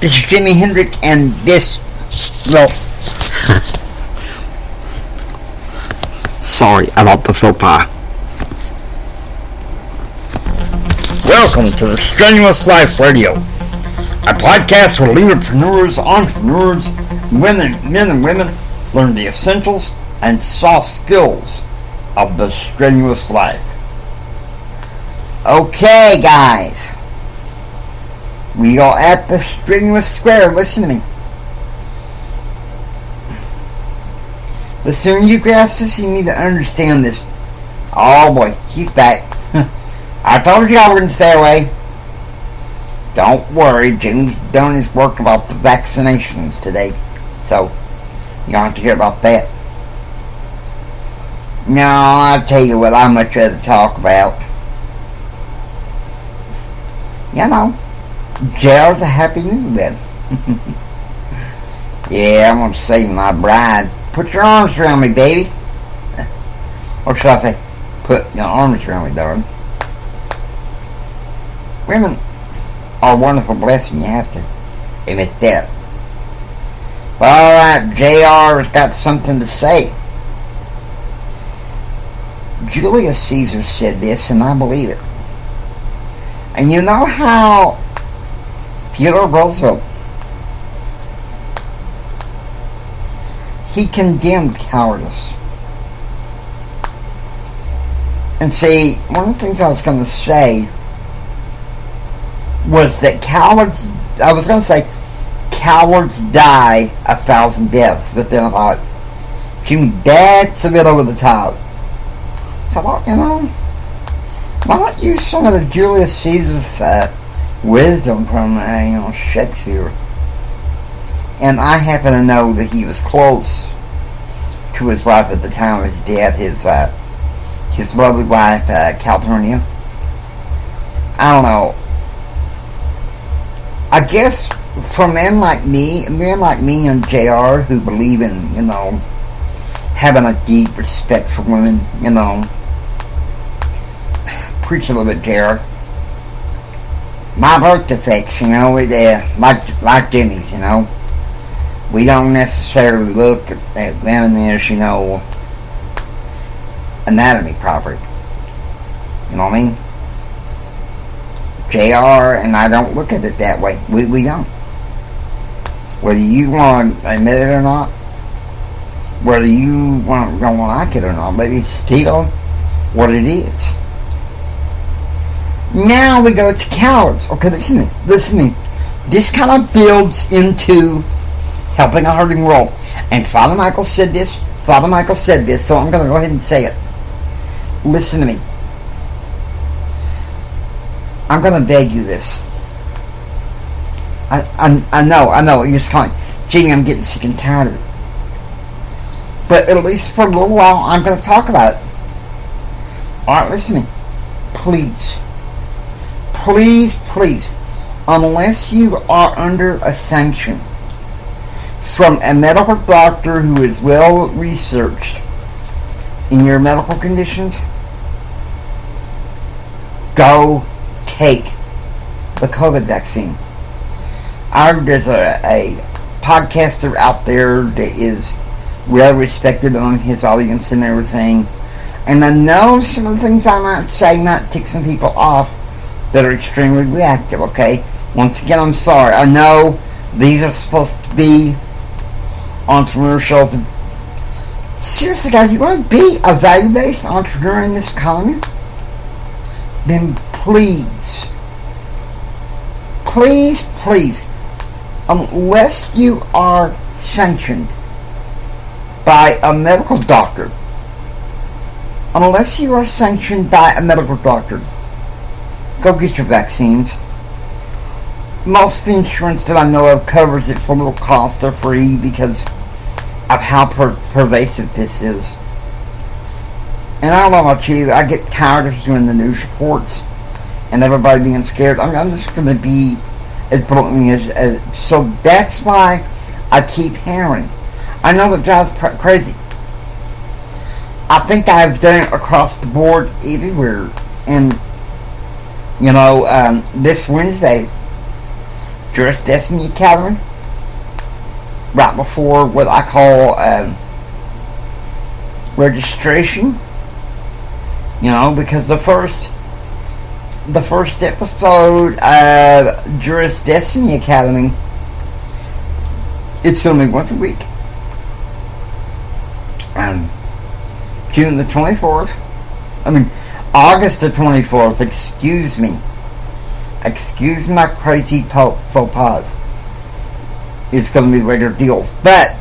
This is Jimi Hendrix, and this, well, sorry about the faux pas. Welcome to the Strenuous Life Radio, a podcast where leaderpreneurs, entrepreneurs, men and women learn the essentials and soft skills of the strenuous life. Okay, guys. We are at the strenuous square. Listen to me. The sooner you grasp this, you need to understand this. Oh boy, he's back. I told you I wouldn't stay away. Don't worry, Jimmy's done his work about the vaccinations today. So, you don't have to hear about that. No, I'll tell you what I'd much rather talk about. You know, JR's a happy newlywed. Yeah, I'm going to save my bride. Put your arms around me, baby. Or should I say, put your arms around me, darling. Women are a wonderful blessing, you have to admit that. But alright, JR's got something to say. Julius Caesar said this, and I believe it. And you know how Theodore Roosevelt, he condemned cowardice. And see, one of the things I was going to say was that cowards die 1,000 deaths. But then I thought, Jimmy, that's a bit over the top. So I thought, why not use some of the Julius Caesar's wisdom from Shakespeare? And I happen to know that he was close to his wife at the time of his death, his lovely wife, Calpurnia. I don't know. I guess for men like me and JR who believe in, having a deep respect for women, preach a little bit, JR. My birth defects, like Jimmy's, we don't necessarily look at women as, anatomy property. You know what I mean? JR and I don't look at it that way. We don't. Whether you want to admit it or not, whether you don't like it or not, but it's still what it is. Now we go to cowards. Okay, listen to me. This kind of builds into helping a hurting world. And Father Michael said this, so I'm going to go ahead and say it. Listen to me. I'm going to beg you this. I know, you're just calling. Jamie, I'm getting sick and tired of it. But at least for a little while, I'm going to talk about it. Alright, listen to me. Please, unless you are under a sanction from a medical doctor who is well researched in your medical conditions, go take the COVID vaccine. There's a podcaster out there that is well respected on his audience and everything, and I know some of the things I might say might tick some people off that are extremely reactive, okay? Once again, I'm sorry. I know these are supposed to be entrepreneur shows. Seriously, guys, you want to be a value-based entrepreneur in this economy? Then please, unless you are sanctioned by a medical doctor, go get your vaccines. Most of the insurance that I know of covers it for little cost or free because of how pervasive this is. And I don't know about you, I get tired of hearing the news reports and everybody being scared. I'm just going to be as bluntly as so that's why I keep hearing. I know that drives crazy. I think I've done it across the board everywhere. And, this Wednesday, Juris Destiny Academy, right before what I call registration. Because the first episode of Juris Destiny Academy, it's filming once a week. June the 24th. August the 24th. Excuse me. Excuse my crazy faux pas. It's going to be the regular deals. But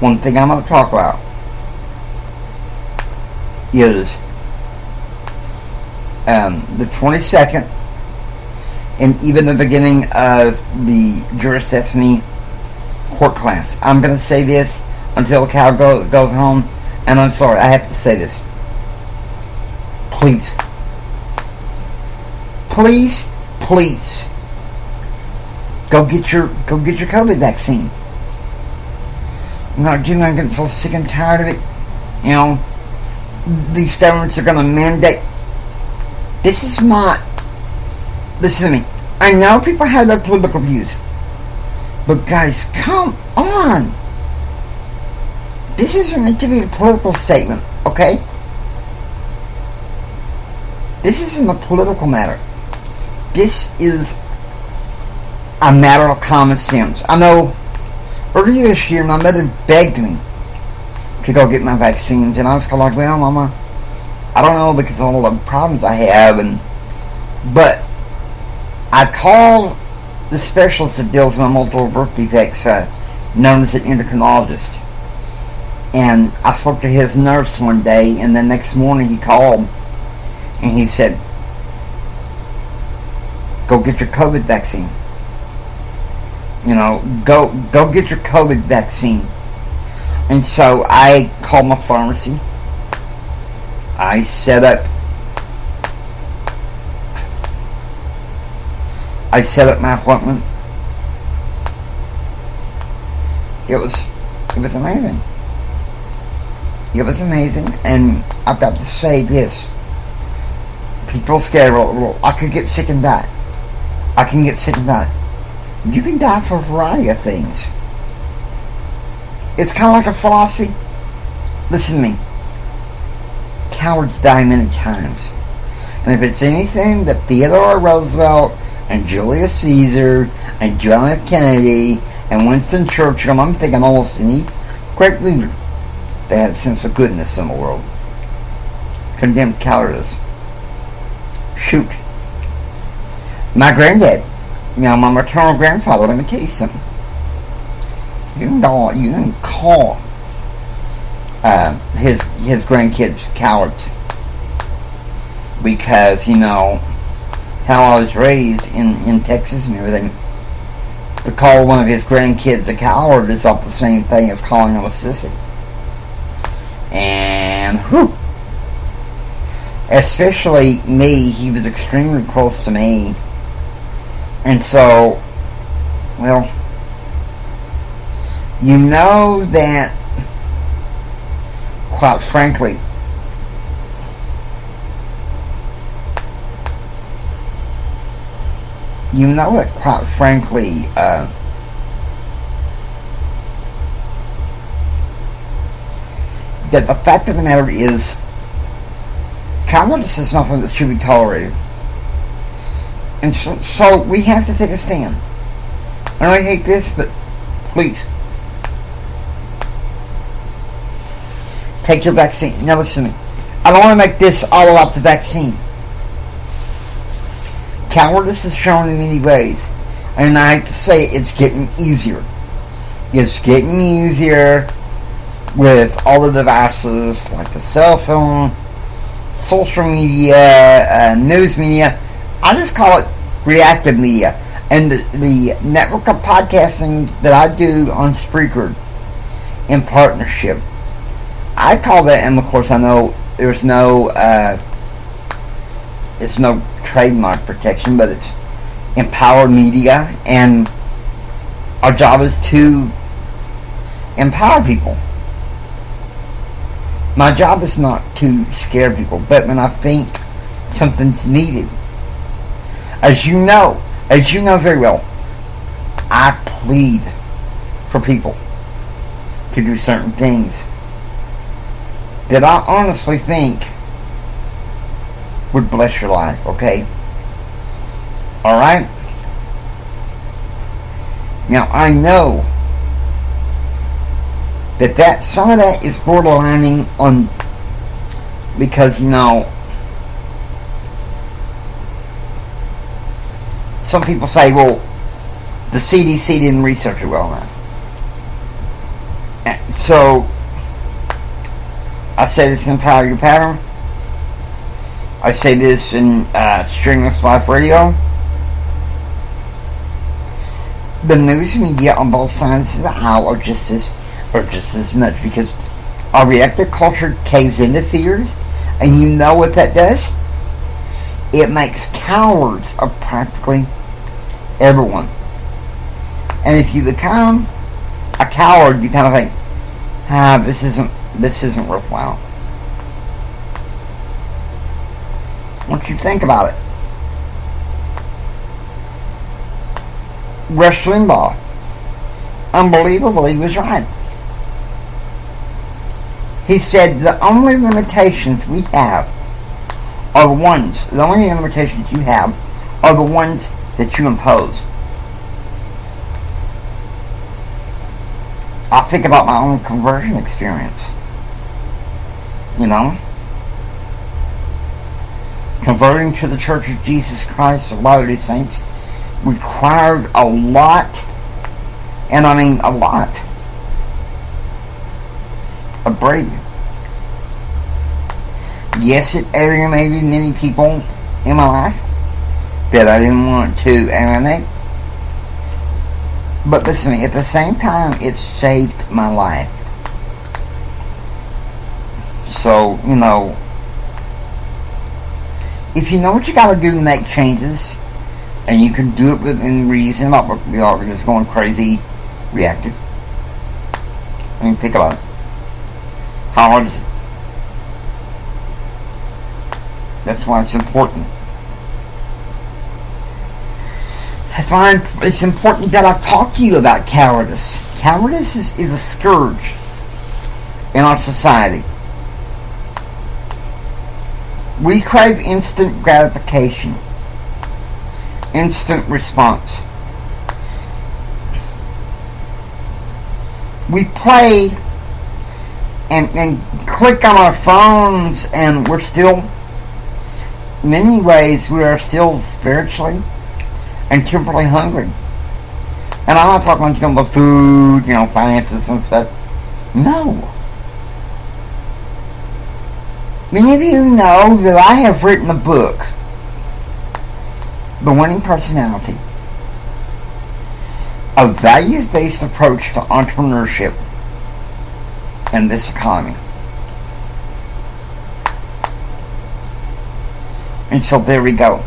one thing I'm going to talk about is the 22nd and even the beginning of the Juris Destiny court class. I'm going to say this until Cal goes home, and I'm sorry, I have to say this. Please, go get your COVID vaccine. I'm getting so sick and tired of it. These governments are going to mandate. This is not. Listen to me. I know people have their political views, but guys, come on. This isn't meant to be a political statement, okay? This isn't a political matter. This is a matter of common sense. I know earlier this year my mother begged me to go get my vaccines, and I was like, well, Mama, I don't know, because of all the problems I have, but I called the specialist that deals with multiple birth defects, known as an endocrinologist. And I spoke to his nurse one day, and the next morning he called, and he said, go get your COVID vaccine. Go get your COVID vaccine. And so I called my pharmacy. I set up my appointment. It was amazing. It was amazing, and I've got to say this. People are scared. Well, I could get sick and die. I can get sick and die. You can die for a variety of things. It's kind of like a philosophy. Listen to me. Cowards die many times. And if it's anything that Theodore Roosevelt and Julius Caesar and John F. Kennedy and Winston Churchill, I'm thinking almost any great leader that had a sense of goodness in the world, condemned cowardice. Shoot. My granddad, my maternal grandfather, let me tell you something. You can call his grandkids cowards, because how I was raised in Texas and everything. To call one of his grandkids a coward is not the same thing as calling him a sissy. And especially me, he was extremely close to me, and so, well, that, quite frankly, that the fact of the matter is, cowardice is something that should be tolerated. And so we have to take a stand. I know I hate this, but please, take your vaccine. Now listen to me. I don't want to make this all about the vaccine. Cowardice is shown in many ways. And I have to say, it's getting easier. It's getting easier with all the devices like the cell phone, social media, news media. I just call it reactive media. And the network of podcasting that I do on Spreaker in partnership, I call that, and of course I know there's no it's no trademark protection, but it's empowered media, and our job is to empower people. My job is not to scare people, but when I think something's needed. As you know very well, I plead for people to do certain things that I honestly think would bless your life, okay? Alright? Now, I know that some of that is borderlining on, because, some people say, well, the CDC didn't research it well enough. So, I say this in Power Your Pattern. I say this in Stringless Life Radio. The news media on both sides of the aisle are just as much, because our reactive culture caves into fears, and you know what that does? It makes cowards of practically everyone. And if you become a coward, you kind of think, this isn't worthwhile. Once you think about it, Rush Limbaugh, unbelievably, was right. He said the only limitations we have are the only limitations you have are the ones that you impose. I think about my own conversion experience. Converting to the Church of Jesus Christ of Latter-day Saints required a lot, and I mean a lot, of bravery. Yes, it alienated many people in my life that I didn't want to alienate. But listen to me, at the same time, it saved my life. So, if you know what you gotta do to make changes, and you can do it within reason, not just going crazy, reactive. I mean, think about it. How hard is it? That's why it's important. That's why it's important that I talk to you about cowardice. Cowardice is a scourge in our society. We crave instant gratification, instant response. We play and click on our phones, and we're still, in many ways, we are still spiritually and temporally hungry. And I'm not talking about food, finances and stuff. No. Many of you know that I have written a book, The Winning Personality, a values-based approach to entrepreneurship in this economy. And so there we go.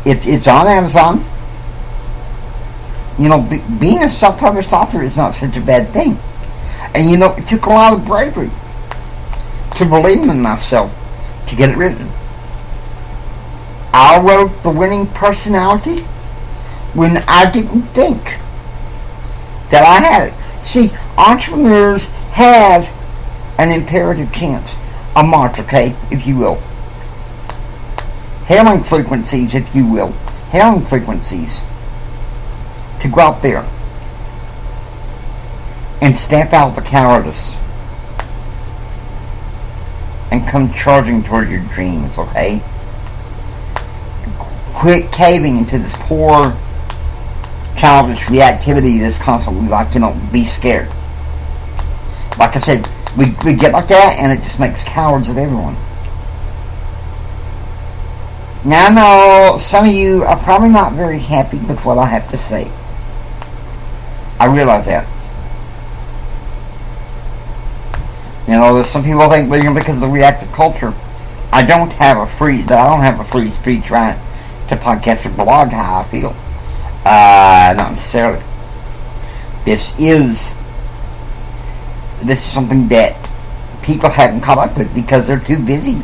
It's on Amazon. Being a self-published author is not such a bad thing. And it took a lot of bravery to believe in myself to get it written. I wrote The Winning Personality when I didn't think that I had it. See, entrepreneurs have an imperative chance, a march, if you will. Hailing frequencies, if you will. Hailing frequencies to go out there and stamp out the cowardice and come charging toward your dreams, Quit caving into this poor childish reactivity that's constantly be scared. Like I said, we get like that, and it just makes cowards of everyone. Now I know some of you are probably not very happy with what I have to say. I realize that. There's some people think because of the reactive culture, I don't have a free speech right to podcast or blog how I feel. Not necessarily. This is something that people haven't caught up with because they're too busy